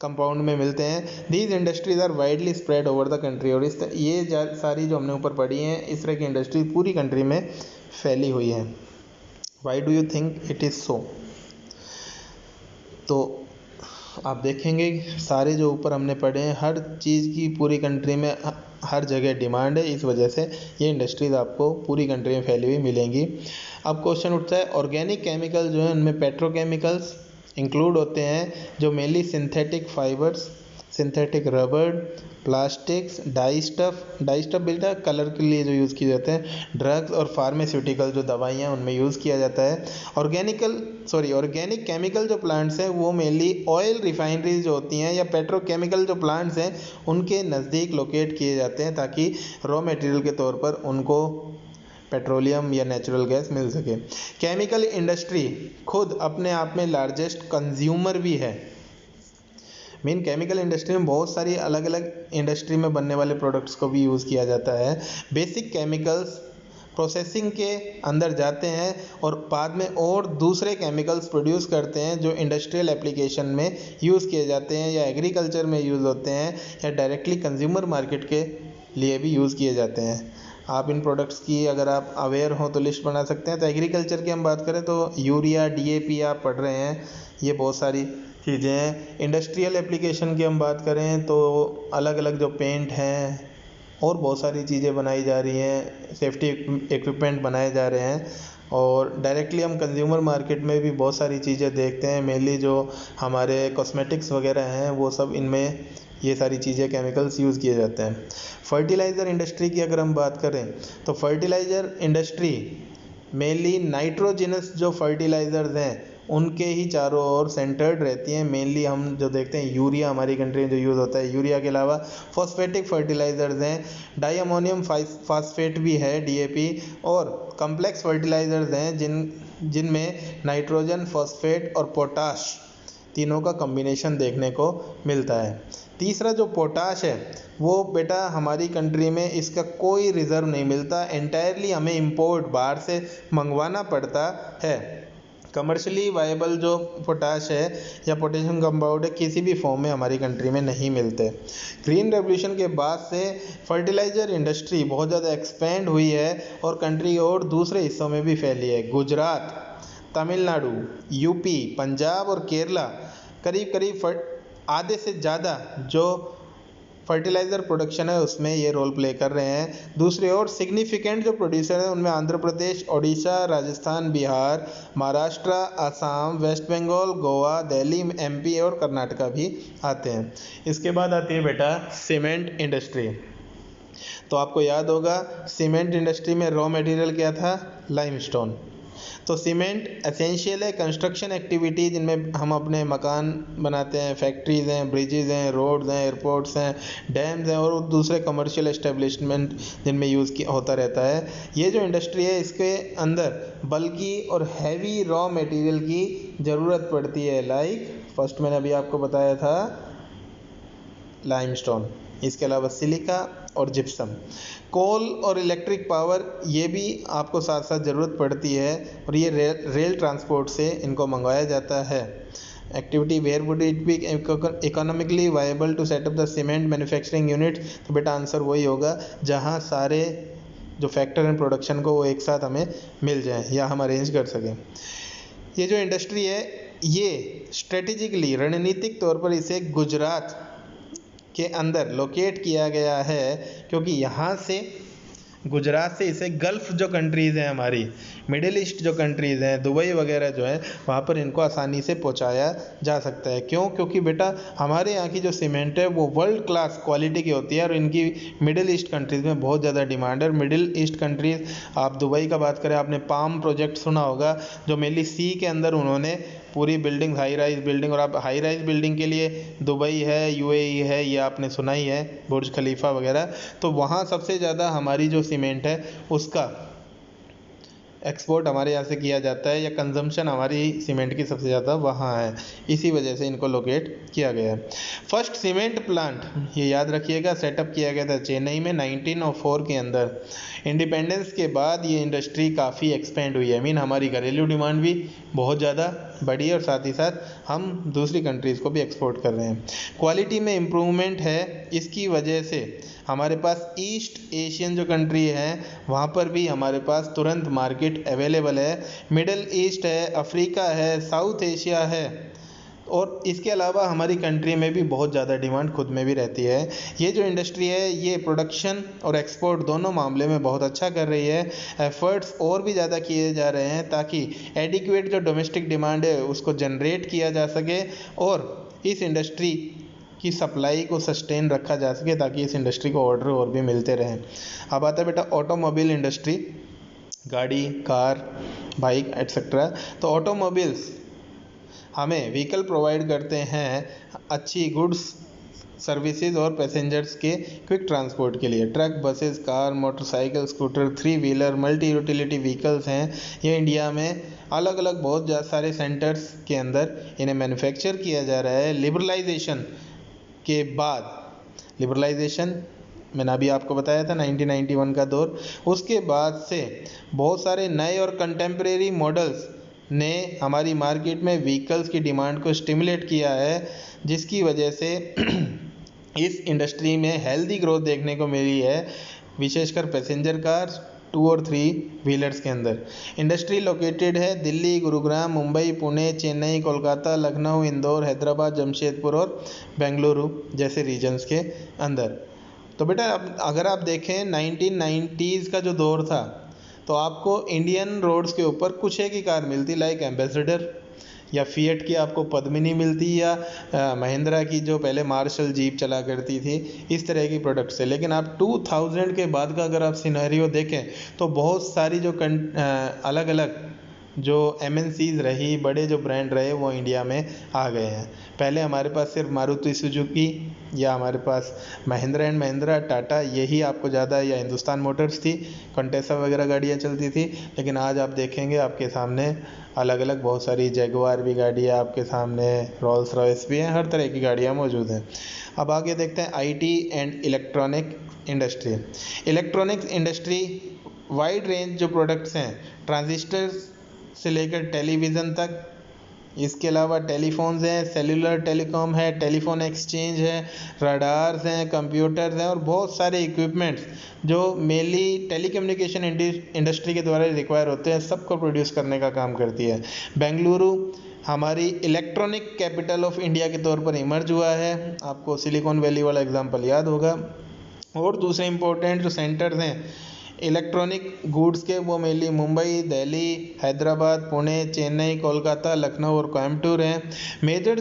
कंपाउंड में मिलते हैं। These industries are widely spread over the country. और ये सारी जो हमने ऊपर पढ़ी हैं इस तरह की इंडस्ट्री पूरी कंट्री में फैली हुई हैं। Why do you think it is so? तो आप देखेंगे सारे जो ऊपर हमने पढ़े हैं हर चीज़ की पूरी कंट्री में हर जगह डिमांड है, इस वजह से ये इंडस्ट्रीज़ आपको पूरी कंट्री में फैली हुई मिलेंगी। अब क्वेश्चन उठता है ऑर्गेनिक केमिकल जो है उनमें पेट्रोकेमिकल्स इंक्लूड होते हैं जो mainly synthetic fibres, synthetic rubber, plastics, die stuff बेटा कलर के लिए जो यूज़ किए जाते हैं, ड्रग्स और फार्मास्यूटिकल जो दवाइयाँ उनमें यूज़ किया जाता है। ऑर्गेनिक केमिकल जो प्लांट्स हैं वो मेनली ऑयल रिफाइनरीज जो होती हैं या पेट्रोकेमिकल जो प्लांट्स हैं उनके नज़दीक लोकेट किए जाते हैं ताकि रॉ मटेरियल के तौर पर उनको पेट्रोलियम या नेचुरल गैस मिल सके। केमिकल इंडस्ट्री खुद अपने आप में लार्जेस्ट कंज्यूमर भी है। मेन केमिकल इंडस्ट्री में बहुत सारी अलग अलग इंडस्ट्री में बनने वाले प्रोडक्ट्स को भी यूज़ किया जाता है। बेसिक केमिकल्स प्रोसेसिंग के अंदर जाते हैं और बाद में और दूसरे केमिकल्स प्रोड्यूस करते हैं जो इंडस्ट्रियल एप्लीकेशन में यूज़ किए जाते हैं या एग्रीकल्चर में यूज़ होते हैं या डायरेक्टली कंज्यूमर मार्केट के लिए भी यूज़ किए जाते हैं। आप इन प्रोडक्ट्स की अगर आप अवेयर हों तो लिस्ट बना सकते हैं। तो एग्रीकल्चर की हम बात करें तो यूरिया, DAP आप पढ़ रहे हैं, ये बहुत सारी चीज़ें हैं। इंडस्ट्रियल एप्लीकेशन की हम बात करें तो अलग अलग जो पेंट हैं और बहुत सारी चीज़ें बनाई जा रही हैं, सेफ्टी इक्विपमेंट बनाए जा रहे हैं। और डायरेक्टली हम कंज्यूमर मार्केट में भी बहुत सारी चीज़ें देखते हैं, मेनली जो हमारे कॉस्मेटिक्स वगैरह हैं वो सब इनमें ये सारी चीज़ें केमिकल्स यूज़ किए जाते हैं। फर्टिलाइज़र इंडस्ट्री की अगर हम बात करें तो फर्टिलाइज़र इंडस्ट्री मेनली नाइट्रोजिनस जो फर्टिलाइज़र्स हैं उनके ही चारों ओर सेंटर्ड रहती हैं। मेनली हम जो देखते हैं यूरिया हमारी कंट्री में जो यूज़ होता है, यूरिया के अलावा फॉस्फेटिक फर्टिलाइज़र्स हैं, डाईअमोनियम फास्फेट भी है DAP, और कम्प्लेक्स फर्टिलाइज़र्स हैं जिनमें नाइट्रोजन, फॉस्फेट और पोटाश तीनों का कॉम्बिनेशन देखने को मिलता है। तीसरा जो पोटाश है वो बेटा हमारी कंट्री में इसका कोई रिज़र्व नहीं मिलता, एंटायरली हमें इंपोर्ट बाहर से मंगवाना पड़ता है। कमर्शियली वायबल जो पोटाश है या पोटेशियम कंपाउंड है किसी भी फॉर्म में हमारी कंट्री में नहीं मिलते। ग्रीन रेवोल्यूशन के बाद से फर्टिलाइज़र इंडस्ट्री बहुत ज़्यादा एक्सपेंड हुई है और कंट्री और दूसरे हिस्सों में भी फैली है। गुजरात, तमिलनाडु, यूपी, पंजाब और केरला करीब करीब आधे से ज़्यादा जो फर्टिलाइज़र प्रोडक्शन है उसमें ये रोल प्ले कर रहे हैं। दूसरी ओर सिग्निफिकेंट जो प्रोड्यूसर है उनमें आंध्र प्रदेश, ओडिशा, राजस्थान, बिहार, महाराष्ट्र, असम, वेस्ट बंगाल, गोवा, दिल्ली, एमपी और कर्नाटका भी आते हैं। इसके बाद आती है बेटा सीमेंट इंडस्ट्री। तो आपको याद होगा सीमेंट इंडस्ट्री में रॉ मटेरियल क्या था? लाइमस्टोन। तो सीमेंट एसेंशियल है कंस्ट्रक्शन एक्टिविटी जिनमें हम अपने मकान बनाते हैं, फैक्ट्रीज़ हैं, ब्रिजेज़ हैं, रोड्स हैं, एयरपोर्ट्स हैं, डैम्स हैं और दूसरे कमर्शियल एस्टेब्लिशमेंट जिनमें यूज़ होता रहता है। ये जो इंडस्ट्री है इसके अंदर बल्कि और हैवी रॉ मटेरियल की ज़रूरत पड़ती है। लाइक फर्स्ट मैंने अभी आपको बताया था लाइमस्टोन, इसके अलावा सिलिका और जिप्सम। कोल और इलेक्ट्रिक पावर ये भी आपको साथ साथ ज़रूरत पड़ती है और ये रेल ट्रांसपोर्ट से इनको मंगवाया जाता है। Activity where would it be economically viable to set up the cement manufacturing unit? तो बेटा आंसर वही होगा जहाँ सारे जो फैक्टर एंड प्रोडक्शन को वो एक साथ हमें मिल जाए या हम अरेंज कर सकें। ये जो इंडस्ट्री है ये स्ट्रेटेजिकली रणनीतिक तौर पर इसे गुजरात के अंदर लोकेट किया गया है क्योंकि यहाँ से गुजरात से इसे गल्फ़ जो कंट्रीज़ हैं हमारी मिडिल ईस्ट जो कंट्रीज़ हैं, दुबई वगैरह जो है वहाँ पर इनको आसानी से पहुँचाया जा सकता है। क्यों? क्योंकि बेटा हमारे यहाँ की जो सीमेंट है वो वर्ल्ड क्लास क्वालिटी की होती है और इनकी मिडिल ईस्ट कंट्रीज़ में बहुत ज़्यादा डिमांड है। मिडिल ईस्ट कंट्रीज़, आप दुबई का बात करें, आपने पाम प्रोजेक्ट सुना होगा जो मेनली सी के अंदर उन्होंने पूरी बिल्डिंग, हाई राइज बिल्डिंग, और आप हाई राइज बिल्डिंग के लिए दुबई है, यूएई है, ये आपने सुना ही है, बुर्ज खलीफा वगैरह। तो वहाँ सबसे ज़्यादा हमारी जो सीमेंट है उसका एक्सपोर्ट हमारे यहाँ से किया जाता है या कंजम्पशन हमारी सीमेंट की सबसे ज़्यादा वहाँ है, इसी वजह से इनको लोकेट किया गया है। फर्स्ट सीमेंट प्लांट, ये याद रखिएगा, सेटअप किया गया था चेन्नई में 1904 के अंदर। इंडिपेंडेंस के बाद ये इंडस्ट्री काफ़ी एक्सपेंड हुई है, हमारी घरेलू डिमांड भी बहुत ज़्यादा बढ़ी है और साथ ही साथ हम दूसरी कंट्रीज़ को भी एक्सपोर्ट कर रहे हैं। क्वालिटी में इम्प्रूवमेंट है, इसकी वजह से हमारे पास ईस्ट एशियन जो कंट्री है वहाँ पर भी हमारे पास तुरंत मार्केट अवेलेबल है। मिडल ईस्ट है, अफ्रीका है, साउथ एशिया है और इसके अलावा हमारी कंट्री में भी बहुत ज़्यादा डिमांड खुद में भी रहती है। ये जो इंडस्ट्री है ये प्रोडक्शन और एक्सपोर्ट दोनों मामले में बहुत अच्छा कर रही है। एफर्ट्स और भी ज़्यादा किए जा रहे हैं ताकि एडिक्वेट जो डोमेस्टिक डिमांड है उसको जनरेट किया जा सके और इस इंडस्ट्री की सप्लाई को सस्टेन रखा जा सके ताकि इस इंडस्ट्री को ऑर्डर और भी मिलते रहें। अब आता है बेटा ऑटोमोबाइल इंडस्ट्री, गाड़ी, कार, बाइक एट्सेट्रा। तो ऑटोमोबाइल्स हमें व्हीकल प्रोवाइड करते हैं अच्छी गुड्स, सर्विसेज और पैसेंजर्स के क्विक ट्रांसपोर्ट के लिए। Truck, buses, car, motorcycle, scooter, 3 wheeler, multi utility vehicles हैं। ये इंडिया में अलग अलग बहुत सारे सेंटर्स के अंदर इन्हें मैन्युफैक्चर किया जा रहा है। लिबरलाइजेशन के बाद, लिबरलाइजेशन मैंने अभी आपको बताया था 1991 का दौर, उसके बाद से बहुत सारे नए और कंटेम्प्रेरी मॉडल्स ने हमारी मार्केट में व्हीकल्स की डिमांड को स्टिमुलेट किया है, जिसकी वजह से इस इंडस्ट्री में हेल्दी ग्रोथ देखने को मिली है, विशेषकर पैसेंजर कार्स, 2 और 3 व्हीलर्स के अंदर। इंडस्ट्री लोकेटेड है दिल्ली, गुरुग्राम, मुंबई, पुणे, चेन्नई, कोलकाता, लखनऊ, इंदौर, हैदराबाद, जमशेदपुर और बेंगलुरु जैसे रीजन्स के अंदर। तो बेटा अब अगर आप देखें 1990s का जो दौर था तो आपको इंडियन रोड्स के ऊपर कुछ एक ही कार मिलती, लाइक एम्बेसडर या फिएट की आपको पद्मिनी मिलती या महिंद्रा की जो पहले मार्शल जीप चला करती थी, इस तरह की प्रोडक्ट्स है। लेकिन आप 2000 के बाद का अगर आप सिनेरियो देखें तो बहुत सारी जो अलग अलग जो MNCs रही, बड़े जो ब्रांड रहे वो इंडिया में आ गए हैं। पहले हमारे पास सिर्फ मारुति सुजुकी या हमारे पास महिंद्रा एंड महिंद्रा, टाटा, यही आपको ज़्यादा, या हिंदुस्तान मोटर्स थी, कंटेसा वगैरह गाड़ियाँ चलती थी। लेकिन आज आप देखेंगे आपके सामने अलग अलग बहुत सारी जैगुआर भी गाड़ी है आपके सामने, रोल्स रॉयस भी हैं, हर तरह की गाड़ियाँ मौजूद हैं। अब आगे देखते हैं IT and electronic industry. Electronics industry wide range जो प्रोडक्ट्स हैं, ट्रांजिस्टर से लेकर टेलीविज़न तक, इसके अलावा टेलीफोन्स हैं, सेलुलर टेलीकॉम है, टेलीफोन एक्सचेंज है, रडार्स हैं, कंप्यूटर्स हैं और बहुत सारे इक्विपमेंट्स जो मेनली टेलीकम्युनिकेशन इंडस्ट्री के द्वारा रिक्वायर होते हैं, सबको प्रोड्यूस करने का काम करती है। बेंगलुरु हमारी इलेक्ट्रॉनिक कैपिटल ऑफ इंडिया के तौर पर इमर्ज हुआ है। आपको सिलिकॉन वैली वाला एग्जांपल याद होगा। और दूसरे इंपॉर्टेंट जो सेंटर्स हैं इलेक्ट्रॉनिक गुड्स के, वो मेनली मुंबई, दिल्ली, हैदराबाद, पुणे, चेन्नई, कोलकाता, लखनऊ और कोयम्बटूर हैं। मेजर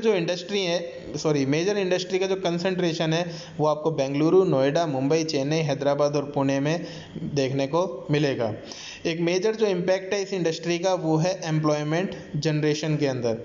इंडस्ट्री का जो कंसंट्रेशन है वो आपको बेंगलुरु, नोएडा, मुंबई, चेन्नई, हैदराबाद और पुणे में देखने को मिलेगा। एक मेजर जो इम्पैक्ट है इस इंडस्ट्री का वो है एम्प्लॉयमेंट जनरेशन के अंदर।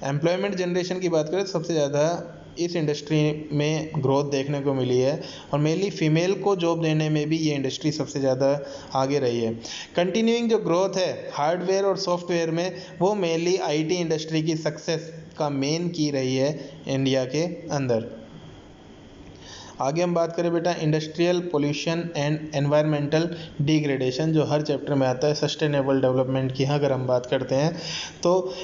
एम्प्लॉयमेंट जनरेशन की बात करें तो सबसे ज़्यादा इस इंडस्ट्री में ग्रोथ देखने को मिली है और मेनली फीमेल को जॉब देने में भी ये इंडस्ट्री सबसे ज़्यादा आगे रही है। कंटिन्यूइंग जो ग्रोथ है हार्डवेयर और सॉफ्टवेयर में, वो मेनली IT इंडस्ट्री की सक्सेस का मेन की रही है इंडिया के अंदर। आगे हम बात करें बेटा industrial pollution and environmental degradation, जो हर चैप्टर में आता है। सस्टेनेबल डेवलपमेंट की अगर हम बात करते हैं तो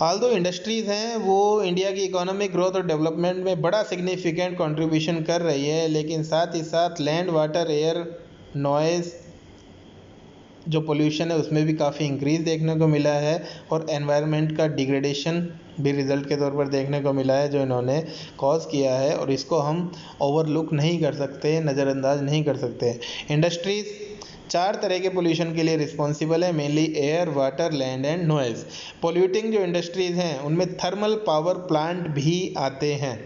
ऑल्दो इंडस्ट्रीज़ हैं वो इंडिया की इकोनॉमिक ग्रोथ और डेवलपमेंट में बड़ा सिग्निफिकेंट कंट्रीब्यूशन कर रही है, लेकिन साथ ही साथ लैंड, वाटर, एयर, नॉइज़ जो पोल्यूशन है उसमें भी काफ़ी इंक्रीज़ देखने को मिला है और एनवायरनमेंट का डिग्रेडेशन भी रिज़ल्ट के तौर पर देखने को मिला है जो इन्होंने कॉज किया है, और इसको हम ओवरलुक नहीं कर सकते, नज़रअंदाज नहीं कर सकते। इंडस्ट्रीज़ 4 तरह के पोल्यूशन के लिए रिस्पॉन्सिबल है, mainly air, water, land and noise. Polluting जो इंडस्ट्रीज़ हैं उनमें थर्मल पावर प्लांट भी आते हैं।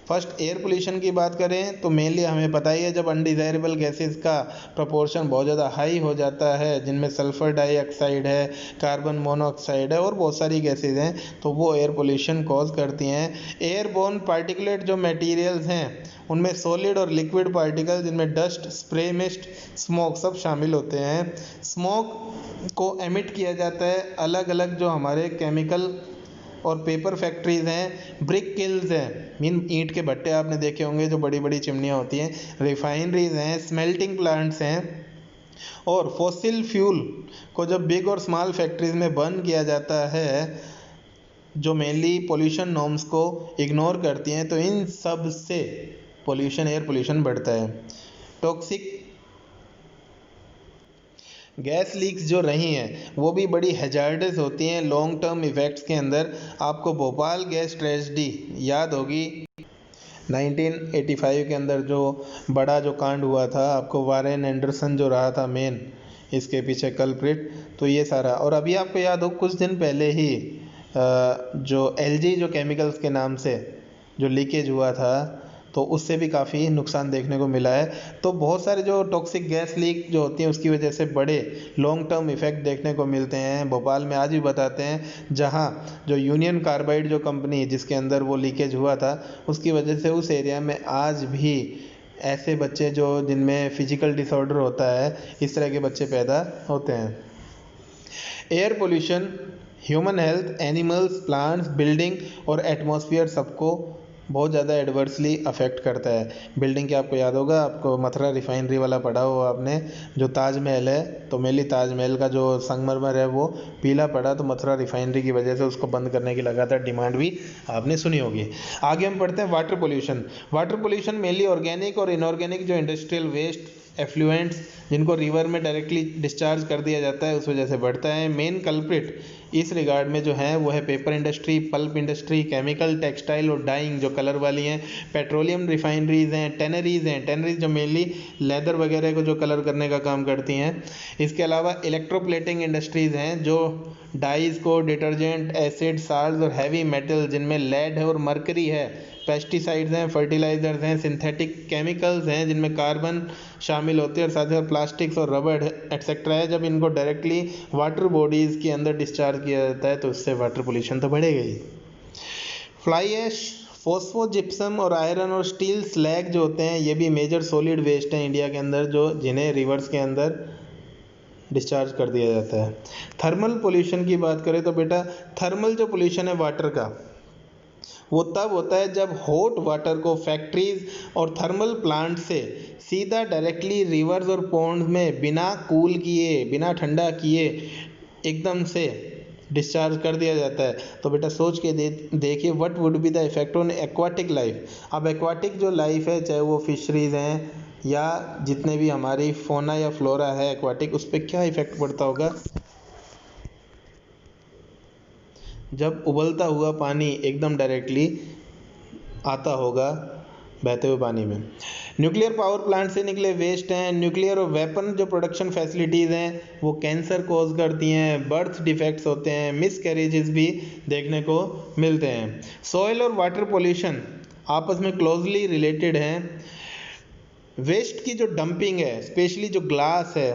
फर्स्ट एयर पोल्यूशन की बात करें तो मेनली हमें पता ही है जब अनडिज़ायरेबल गैसेस का प्रोपोर्शन बहुत ज़्यादा हाई हो जाता है, जिनमें सल्फ़र डाइऑक्साइड है, कार्बन मोनोऑक्साइड है और बहुत सारी गैसेज हैं, तो वो एयर पोल्यूशन कॉज करती हैं। एयरबोर्न पार्टिकुलेट जो मटेरियल्स हैं उनमें सॉलिड और लिक्विड पार्टिकल, जिनमें डस्ट, स्प्रे मिस्ट, स्मोक सब शामिल होते हैं। स्मोक को एमिट किया जाता है अलग अलग जो हमारे केमिकल और पेपर फैक्ट्रीज़ हैं, ब्रिक किल्स हैं, मीन ईंट के भट्टे आपने देखे होंगे जो बड़ी बड़ी चिमनियाँ होती हैं, रिफाइनरीज हैं, स्मेल्टिंग प्लांट्स हैं। और फॉसिल फ्यूल को जब बिग और स्मॉल फैक्ट्रीज में बर्न किया जाता है जो मेनली पोल्यूशन नॉर्म्स को इग्नोर करती हैं, तो इन सब से पोल्यूशन, एयर पोल्यूशन बढ़ता है। टॉक्सिक गैस लीक्स जो रही हैं वो भी बड़ी हैजार्डस होती हैं लॉन्ग टर्म इफ़ेक्ट्स के अंदर। आपको भोपाल गैस ट्रेजेडी याद होगी, 1985 के अंदर जो बड़ा जो कांड हुआ था, आपको वारेन एंडरसन जो रहा था मेन इसके पीछे कल्प्रिट, तो ये सारा। और अभी आपको याद हो कुछ दिन पहले ही जो LG जो केमिकल्स के नाम से जो लीकेज हुआ था, तो उससे भी काफ़ी नुकसान देखने को मिला है। तो बहुत सारे जो टॉक्सिक गैस लीक जो होती हैं उसकी वजह से बड़े लॉन्ग टर्म इफ़ेक्ट देखने को मिलते हैं। भोपाल में आज भी बताते हैं जहां जो यूनियन कार्बाइड जो कंपनी जिसके अंदर वो लीकेज हुआ था, उसकी वजह से उस एरिया में आज भी ऐसे बच्चे जो जिनमें फिजिकल डिसऑर्डर होता है, इस तरह के बच्चे पैदा होते हैं। Air pollution human health, animals, plants, building और एटमॉस्फेयर सबको बहुत ज़्यादा एडवर्सली अफेक्ट करता है। बिल्डिंग के आपको याद होगा, आपको मथुरा रिफाइनरी वाला पढ़ा हो आपने, जो ताजमहल है, तो मेनली ताजमहल का जो संगमरमर है वो पीला पड़ा, तो मथुरा रिफाइनरी की वजह से उसको बंद करने की लगातार डिमांड भी आपने सुनी होगी। आगे हम पढ़ते हैं water pollution. Water pollution mainly organic और इनऑर्गेनिक जो इंडस्ट्रियल वेस्ट, एफ्लुएंट्स जिनको रिवर में डायरेक्टली डिस्चार्ज कर दिया जाता है उस वजह से बढ़ता है। मेन कल्प्रिट इस रिगार्ड में जो है वो है paper industry, pulp industry, chemical, textile और डाइंग जो कलर वाली हैं, पेट्रोलियम रिफाइनरीज हैं, टेनरीज जो मेनली लेदर वगैरह को जो कलर करने का काम करती हैं। इसके अलावा इलेक्ट्रोप्लेटिंग इंडस्ट्रीज़ हैं जो डाइज को, डिटर्जेंट, एसिड, साल्ट और हैवी मेटल जिनमें लेड है और मरकरी है, पेस्टिसाइड्स हैं, फर्टिलाइजर्स हैं, सिंथेटिक केमिकल्स हैं जिनमें कार्बन शामिल होते हैं और साथ ही साथ प्लास्टिक्स और रबड़ एक्सेट्रा है। जब इनको डायरेक्टली वाटर बॉडीज़ के अंदर डिस्चार्ज किया जाता है तो उससे वाटर पोल्यूशन तो बढ़ेगा ही। फ्लाई ऐश, फोस्फोजिप्सम और आयरन और स्टील स्लैग जो होते हैं ये भी मेजर सॉलिड वेस्ट हैं इंडिया के अंदर, जो जिन्हें रिवर्स के अंदर डिस्चार्ज कर दिया जाता है। थर्मल पोल्यूशन की बात करें तो बेटा थर्मल जो पोल्यूशन है वाटर का वो तब होता है जब हॉट वाटर को फैक्ट्रीज और थर्मल प्लांट से सीधा डायरेक्टली रिवर्स और पॉन्ड में बिना कूल किए, बिना ठंडा किए एकदम से डिस्चार्ज कर दिया जाता है। तो बेटा सोच के देखिए what would be the effect on aquatic life. अब एक्वाटिक जो लाइफ है चाहे वो फिशरीज हैं या जितने भी हमारी फोना या फ्लोरा है एक्वाटिक, उस पर क्या इफेक्ट पड़ता होगा जब उबलता हुआ पानी एकदम डायरेक्टली आता होगा बहते हुए पानी में। न्यूक्लियर पावर प्लांट से निकले वेस्ट हैं, न्यूक्लियर और वेपन जो प्रोडक्शन फैसिलिटीज़ हैं वो कैंसर कॉज करती हैं, बर्थ डिफेक्ट्स होते हैं, मिस कैरेजेस भी देखने को मिलते हैं। सॉइल और वाटर पोल्यूशन आपस में क्लोजली रिलेटेड हैं। वेस्ट की जो डंपिंग है, स्पेशली जो ग्लास है,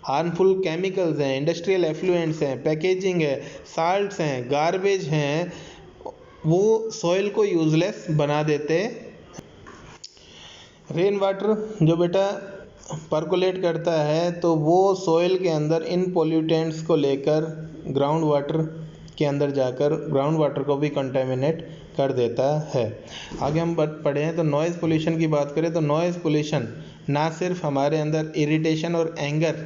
हार्मफुल केमिकल्स हैं, इंडस्ट्रियल एफ्लुएंट्स हैं, पैकेजिंग है, साल्ट्स हैं, गार्बेज हैं, वो सॉइल को यूजलेस बना देते। रेन वाटर जो बेटा परकोलेट करता है तो वो सॉइल के अंदर इन पोल्यूटेंट्स को लेकर ग्राउंड वाटर के अंदर जाकर ग्राउंड वाटर को भी कंटेमिनेट कर देता है। आगे हम पढ़े हैं तो नॉइज़ पोल्यूशन की बात करें तो नॉइज़ पोल्यूशन ना सिर्फ हमारे अंदर इरिटेशन और एंगर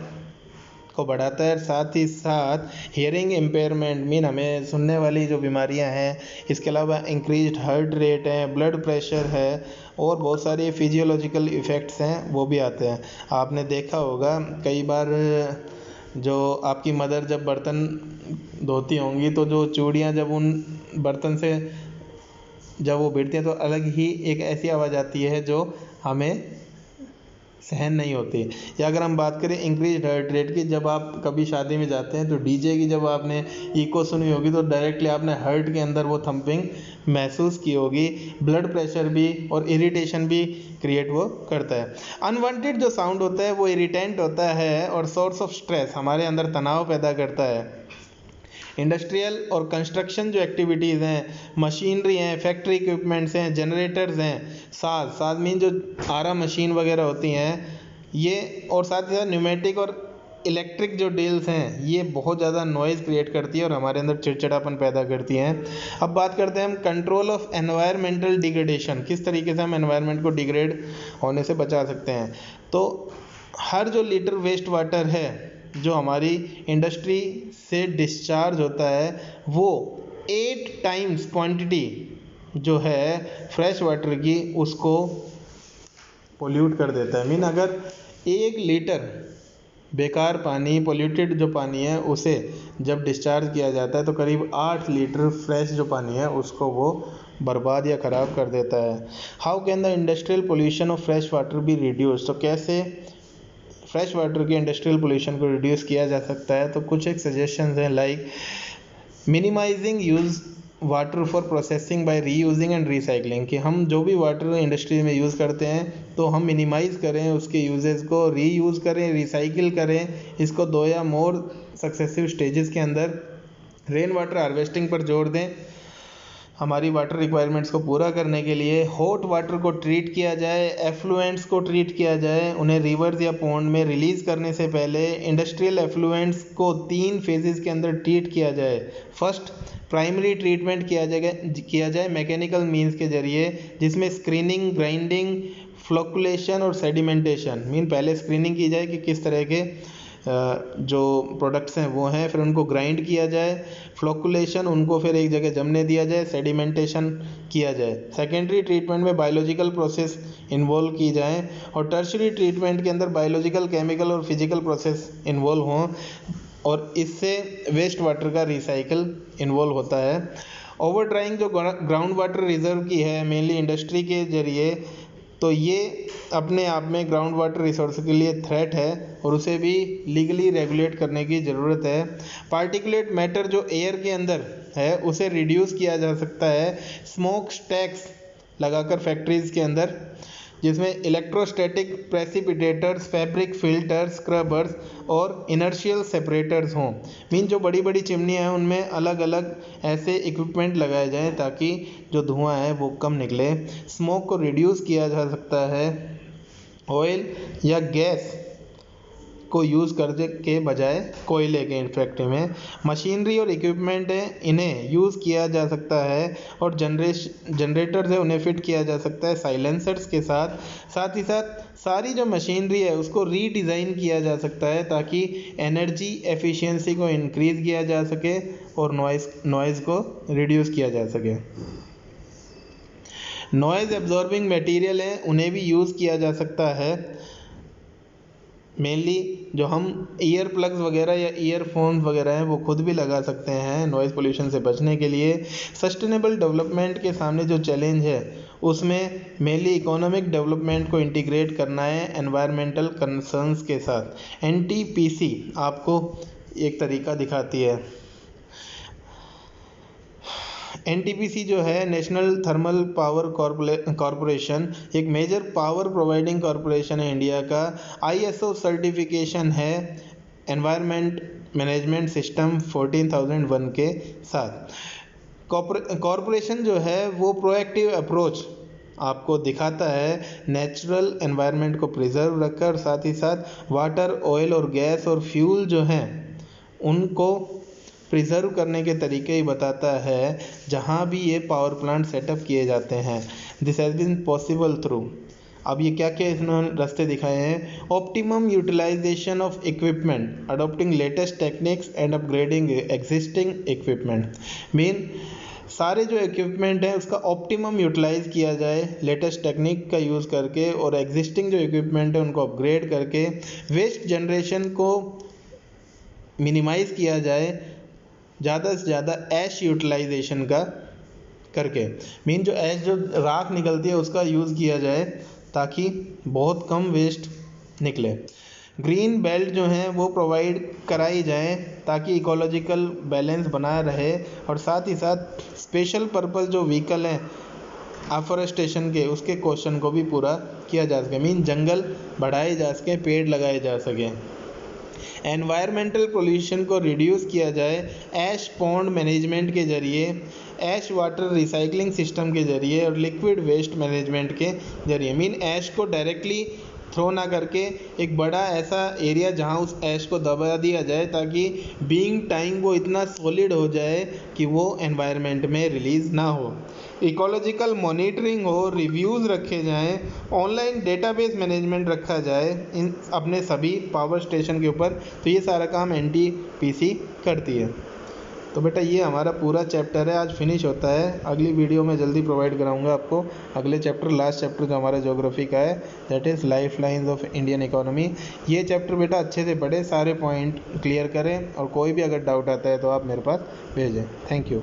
को बढ़ाता है, साथ ही साथ हियरिंग इम्पेयरमेंट मीन हमें सुनने वाली जो बीमारियां हैं, इसके अलावा इंक्रीज्ड हार्ट रेट है, ब्लड प्रेशर है और बहुत सारे फिजियोलॉजिकल इफ़ेक्ट्स हैं वो भी आते हैं। आपने देखा होगा कई बार जो आपकी मदर जब बर्तन धोती होंगी तो जो चूड़ियाँ जब उन बर्तन से जब वो भिड़ती हैं तो अलग ही एक ऐसी आवाज़ आती है जो हमें सहन नहीं होती। या अगर हम बात करें इंक्रीज हार्ट रेट की, जब आप कभी शादी में जाते हैं तो डीजे की जब आपने इको सुनी होगी तो डायरेक्टली आपने हार्ट के अंदर वो थंपिंग महसूस की होगी। ब्लड प्रेशर भी और इरिटेशन भी क्रिएट वो करता है। अनवांटेड जो साउंड होता है वो इरिटेंट होता है और सोर्स ऑफ स्ट्रेस, हमारे अंदर तनाव पैदा करता है। इंडस्ट्रियल और कंस्ट्रक्शन जो एक्टिविटीज़ हैं, मशीनरी हैं, फैक्ट्री इक्विपमेंट्स हैं, जनरेटर्स हैं, साज मीन जो आरा मशीन वगैरह होती हैं ये, और साथ ही साथ न्यूमेटिक और इलेक्ट्रिक जो डील्स हैं ये बहुत ज़्यादा नॉइज़ क्रिएट करती है और हमारे अंदर चिड़चिड़ापन पैदा करती हैं। अब बात करते हैं हम कंट्रोल ऑफ एनवायरमेंटल डिग्रेडेशन, किस तरीके से हम एनवायरनमेंट को डिग्रेड होने से बचा सकते हैं। तो हर जो लीटर वेस्ट वाटर है जो हमारी इंडस्ट्री से डिस्चार्ज होता है वो 8 टाइम्स क्वांटिटी जो है फ्रेश वाटर की उसको पोल्यूट कर देता है। मीन अगर 1 लीटर बेकार पानी, पोल्यूटेड जो पानी है उसे जब डिस्चार्ज किया जाता है तो करीब 8 लीटर फ्रेश जो पानी है उसको वो बर्बाद या ख़राब कर देता है। How can the industrial pollution of fresh water be reduce, तो कैसे फ्रेश वाटर के इंडस्ट्रियल पोल्यूशन को रिड्यूस किया जा सकता है। तो कुछ एक सजेशंस हैं like minimising use water for processing by reusing and recycling, कि हम जो भी वाटर इंडस्ट्री में यूज़ करते हैं तो हम मिनिमाइज़ करें उसके यूजेस को, रीयूज़ करें, रिसाइकिल करें इसको 2 या मोर सक्सेसिव स्टेजेस के अंदर। रेन वाटर हार्वेस्टिंग पर जोर दें हमारी वाटर रिक्वायरमेंट्स को पूरा करने के लिए। हॉट वाटर को ट्रीट किया जाए, एफ्लुएंट्स को ट्रीट किया जाए, उन्हें रिवर्स या पॉन्ड में रिलीज़ करने से पहले इंडस्ट्रियल एफ्लुएंट्स को 3 फेजेस के अंदर ट्रीट किया जाए। फर्स्ट प्राइमरी ट्रीटमेंट किया जाए मैकेनिकल मीन्स के ज़रिए, जिसमें स्क्रीनिंग, ग्राइंडिंग, फ्लोकुलेशन और सेडिमेंटेशन, मीन पहले स्क्रीनिंग की जाए कि किस तरह के जो प्रोडक्ट्स हैं वो हैं, फिर उनको ग्राइंड किया जाए, फ्लोकुलेशन उनको फिर एक जगह जमने दिया जाए, सेडिमेंटेशन किया जाए। सेकेंडरी ट्रीटमेंट में बायोलॉजिकल प्रोसेस इन्वॉल्व की जाएँ और टर्शरी ट्रीटमेंट के अंदर बायोलॉजिकल, केमिकल और फिजिकल प्रोसेस इन्वॉल्व हों। और इससे वेस्ट वाटर का रिसाइकल इन्वॉल्व होता है। ओवर ड्राइंग जो ग्राउंड वाटर रिजर्व की है मेनली इंडस्ट्री के जरिए, तो ये अपने आप में ग्राउंड वाटर रिसोर्स के लिए थ्रेट है और उसे भी लीगली रेगुलेट करने की ज़रूरत है। पार्टिकुलेट मैटर जो एयर के अंदर है उसे रिड्यूस किया जा सकता है स्मोक स्टैक्स लगाकर फैक्ट्रीज़ के अंदर, जिसमें electrostatic precipitators, fabric filters, scrubbers और इनर्शियल सेपरेटर्स हों। मीन जो बड़ी बड़ी चिमनियाँ हैं उनमें अलग अलग ऐसे इक्विपमेंट लगाए जाएं ताकि जो धुआं है वो कम निकले। स्मोक को रिड्यूस किया जा सकता है ऑयल या गैस को यूज़ करने के बजाय कोयले के फैक्ट्री में। मशीनरी और इक्विपमेंट है इन्हें यूज़ किया जा सकता है और जनरेटर्स है उन्हें फिट किया जा सकता है साइलेंसर्स के साथ। साथ ही साथ सारी जो मशीनरी है उसको रीडिज़ाइन किया जा सकता है ताकि एनर्जी एफिशिएंसी को इंक्रीज़ किया जा सके और नॉइज़ को रिड्यूस किया जा सके। नॉइज़ एब्जॉर्बिंग मटेरियल है उन्हें भी यूज़ किया जा सकता है। मेनली जो हम ईयर प्लग्स वगैरह या ईयरफोन्स वगैरह हैं वो खुद भी लगा सकते हैं नॉइज़ पोल्यूशन से बचने के लिए। सस्टेनेबल डेवलपमेंट के सामने जो चैलेंज है उसमें मेनली इकोनॉमिक डेवलपमेंट को इंटीग्रेट करना है एनवायरमेंटल कंसर्न्स के साथ। एनटीपीसी आपको एक तरीका दिखाती है। एनटीपीसी जो है नेशनल थर्मल पावर कॉरपोरेशन एक मेजर पावर प्रोवाइडिंग कॉरपोरेशन है इंडिया का। आईएसओ सर्टिफिकेशन है एनवायरनमेंट मैनेजमेंट सिस्टम 14001 के साथ। कॉरपोरेशन जो है वो प्रोएक्टिव अप्रोच आपको दिखाता है नेचुरल एनवायरनमेंट को प्रिजर्व रखकर, साथ ही साथ वाटर, ऑयल और गैस और फ्यूल जो हैं उनको प्रिजर्व करने के तरीके ही बताता है जहाँ भी ये पावर प्लांट सेटअप किए जाते हैं। This has been possible through, अब ये क्या क्या इन्होंने रास्ते दिखाए हैं। Optimum utilisation of equipment, adopting latest techniques and upgrading existing equipment. Mean सारे जो इक्विपमेंट हैं उसका ऑप्टिमम यूटिलाइज किया जाए लेटेस्ट टेक्निक का यूज़ करके, और एग्जिस्टिंग जो इक्विपमेंट है उनको अपग्रेड करके वेस्ट जनरेशन को मिनिमाइज़ किया जाए, ज़्यादा से ज़्यादा ऐश यूटिलाइजेशन का करके। मीन जो ऐश जो राख निकलती है उसका यूज़ किया जाए ताकि बहुत कम वेस्ट निकले। ग्रीन बेल्ट जो हैं वो प्रोवाइड कराई जाएँ ताकि इकोलॉजिकल बैलेंस बना रहे, और साथ ही साथ स्पेशल पर्पस जो व्हीकल हैं अफॉरेस्टेशन के उसके क्वेश्चन को भी पूरा किया जा सके। मीन जंगल बढ़ाए जा सकें, पेड़ लगाए जा सकें। एनवायरमेंटल पोल्यूशन को रिड्यूस किया जाए ऐश पॉन्ड मैनेजमेंट के ज़रिए, ऐश वाटर रिसाइकलिंग सिस्टम के ज़रिए और लिक्विड वेस्ट मैनेजमेंट के ज़रिए। मीन ऐश को डायरेक्टली थ्रो ना करके एक बड़ा ऐसा एरिया जहाँ उस ऐश को दबा दिया जाए ताकि बीइंग टाइम वो इतना सॉलिड हो जाए कि वो एनवायरनमेंट में रिलीज़ ना हो। इकोलॉजिकल मॉनिटरिंग हो, रिव्यूज़ रखे जाएं, ऑनलाइन डेटाबेस मैनेजमेंट रखा जाए इन अपने सभी पावर स्टेशन के ऊपर, तो ये सारा काम एनटीपीसी करती है। तो बेटा ये हमारा पूरा चैप्टर है, आज फिनिश होता है। अगली वीडियो में जल्दी प्रोवाइड कराऊंगा आपको अगले चैप्टर, लास्ट चैप्टर जो हमारा ज्योग्राफी का है, that is life lines of Indian economy. ये चैप्टर बेटा अच्छे से पढ़े, सारे पॉइंट क्लियर करें, और कोई भी अगर डाउट आता है तो आप मेरे पास भेजें। Thank you.